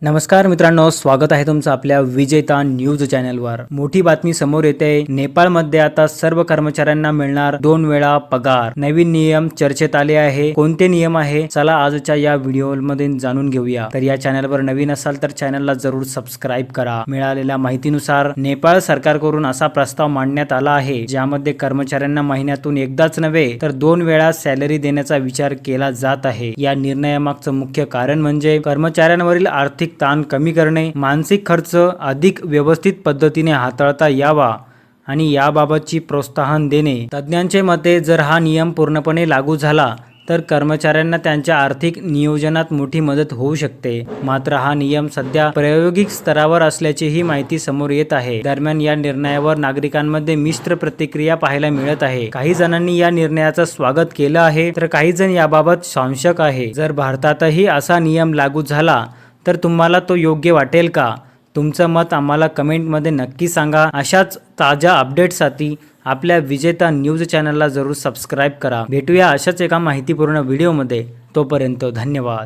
नमस्कार मित्रांनो, स्वागत आहे तुमचं आपल्या विजेता न्यूज चॅनलवर। मोठी बातमी समोर येते। नेपाळमध्ये आता सर्व कर्मचाऱ्यांना मिळणार 2 वेळा पगार। नवीन नियम चर्चेत आले आहे। कोणते नियम आहे चला आजच्या या व्हिडिओमध्ये जाणून घेऊया। तर या चॅनलवर नवीन असाल तर चॅनलला जरूर सबस्क्राइब करा। मिळालेल्या माहितीनुसार नेपाळ सरकारकडून असा प्रस्ताव मांडण्यात आला आहे ज्यामध्ये कर्मचाऱ्यांना महिन्यातून एकदाच नव्हे तर 2 वेळा सॅलरी देण्याचा विचार केला जात आहे। या निर्णयामागचं मुख्य कारण म्हणजे कर्मचाऱ्यांवरील आर्थिक ताण कमी करणे, मानसिक खर्च अधिक व्यवस्थित पद्धतीने हाताळता यावा आणि याबाबतची प्रोत्साहन देणे। तज्ञांचे मते जर हा नियम पूर्णपणे लागू झाला तर कर्मचाऱ्यांना त्यांच्या आर्थिक नियोजनात मोठी मदत होऊ शकते। मात्र हा नियम सध्या प्रायोगिक स्तरावर असल्याचीही माहिती समोर येत आहे। दरम्यान या निर्णयावर नागरिकांमध्ये मिश्र प्रतिक्रिया पाहायला मिळत आहे। काही जणांनी या निर्णयाचं स्वागत केलं आहे तर काही जण याबाबत संशय आहे। जर भारतातही असा नियम लागू झाला तर तुम्हाला तो योग्य वाटेल का? तुमचं मत आम्हाला कमेंटमध्ये नक्की सांगा। अशाच ताज्या अपडेट्ससाठी आपल्या विजेता न्यूज चॅनलला जरूर सबस्क्राइब करा। भेटूया अशाच एका माहितीपूर्ण व्हिडिओमध्ये। तोपर्यंत धन्यवाद।